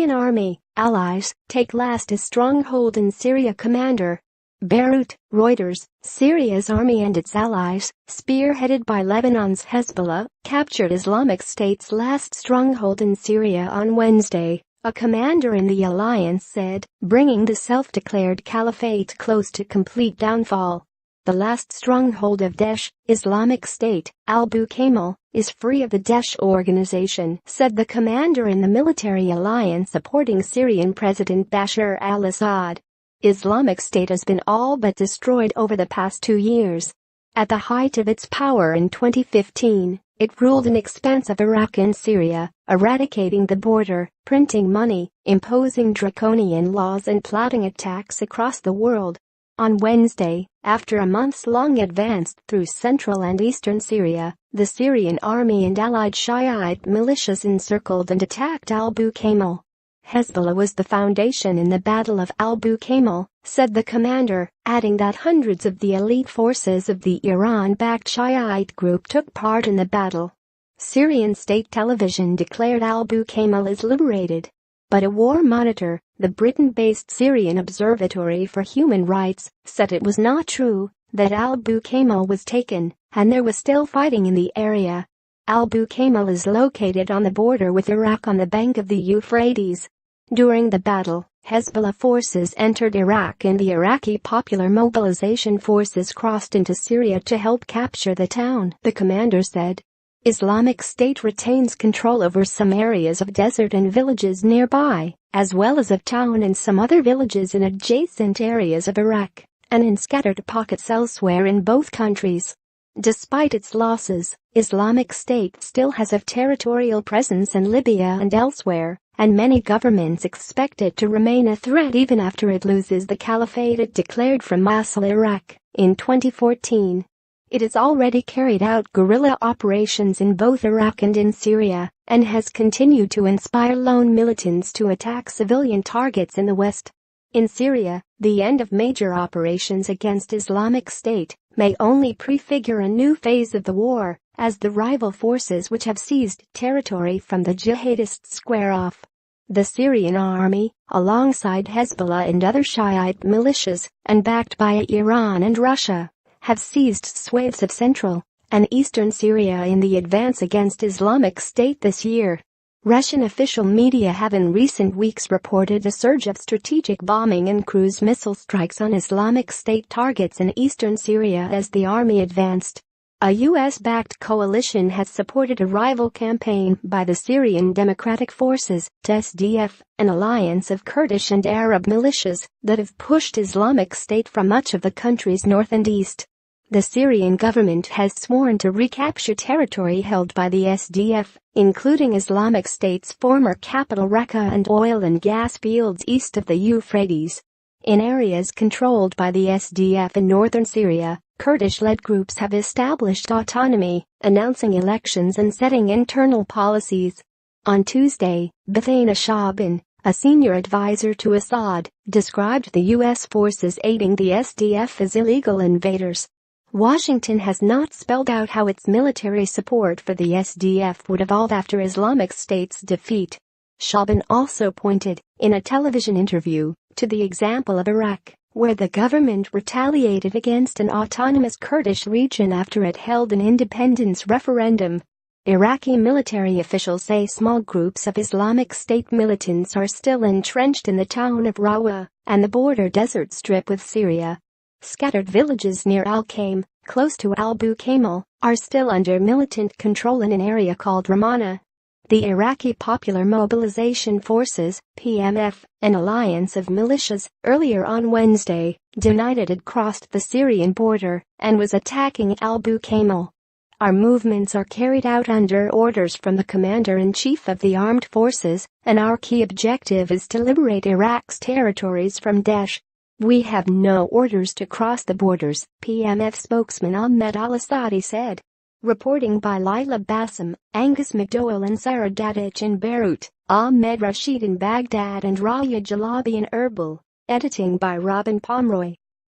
Syrian army, allies, take last stronghold in Syria. Commander. Beirut, Reuters. Syria's army and its allies, spearheaded by Lebanon's Hezbollah, captured Islamic State's last stronghold in Syria on Wednesday, a commander in the alliance said, bringing the self-declared caliphate close to complete downfall. The last stronghold of Daesh, Islamic State, Abu Kamal, is free of the Daesh organization, said the commander in the military alliance supporting Syrian President Bashar al-Assad. Islamic State has been all but destroyed over the past 2 years. At the height of its power in 2015, it ruled an expansive Iraq and Syria, eradicating the border, printing money, imposing draconian laws and plotting attacks across the world. On Wednesday, after a months-long advance through central and eastern Syria, the Syrian army and allied Shiite militias encircled and attacked Abu Kamal. Hezbollah was the foundation in the Battle of Abu Kamal, said the commander, adding that hundreds of the elite forces of the Iran-backed Shiite group took part in the battle. Syrian state television declared Abu Kamal is liberated. But a war monitor, the Britain-based Syrian Observatory for Human Rights, said it was not true, that Abu Kamal was taken, and there was still fighting in the area. Abu Kamal is located on the border with Iraq on the bank of the Euphrates. During the battle, Hezbollah forces entered Iraq and the Iraqi Popular Mobilization Forces crossed into Syria to help capture the town, the commander said. Islamic State retains control over some areas of desert and villages nearby, as well as of town and some other villages in adjacent areas of Iraq, and in scattered pockets elsewhere in both countries. Despite its losses, Islamic State still has a territorial presence in Libya and elsewhere, and many governments expect it to remain a threat even after it loses the caliphate it declared from Mosul, Iraq, in 2014. It has already carried out guerrilla operations in both Iraq and in Syria, and has continued to inspire lone militants to attack civilian targets in the west. In Syria, the end of major operations against Islamic State may only prefigure a new phase of the war, as the rival forces which have seized territory from the jihadists square off. The Syrian army, alongside Hezbollah and other Shiite militias, and backed by Iran and Russia, have seized swathes of central and eastern Syria in the advance against Islamic State this year. Russian official media have in recent weeks reported a surge of strategic bombing and cruise missile strikes on Islamic State targets in eastern Syria as the army advanced. A U.S.-backed coalition has supported a rival campaign by the Syrian Democratic Forces, SDF, an alliance of Kurdish and Arab militias that have pushed Islamic State from much of the country's north and east. The Syrian government has sworn to recapture territory held by the SDF, including Islamic State's former capital Raqqa and oil and gas fields east of the Euphrates. In areas controlled by the SDF in northern Syria, Kurdish-led groups have established autonomy, announcing elections and setting internal policies. On Tuesday, Bathana Shabin, a senior advisor to Assad, described the U.S. forces aiding the SDF as illegal invaders. Washington has not spelled out how its military support for the SDF would evolve after Islamic State's defeat. Shabin also pointed, in a television interview, to the example of Iraq, where the government retaliated against an autonomous Kurdish region after it held an independence referendum. Iraqi military officials say small groups of Islamic State militants are still entrenched in the town of Rawa and the border desert strip with Syria. Scattered villages near Al-Qaim, close to Abu Kamal, are still under militant control in an area called Ramana. The Iraqi Popular Mobilization Forces, PMF, an alliance of militias, earlier on Wednesday, denied it had crossed the Syrian border and was attacking Abu Kamal. Our movements are carried out under orders from the commander-in-chief of the armed forces, and our key objective is to liberate Iraq's territories from Daesh. We have no orders to cross the borders, PMF spokesman Ahmed al-Asadi said. Reporting by Lila Bassam, Angus McDowell and Sarah Dadich in Beirut, Ahmed Rashid in Baghdad and Raya Jalabi in Erbil. Editing by Robin Pomeroy.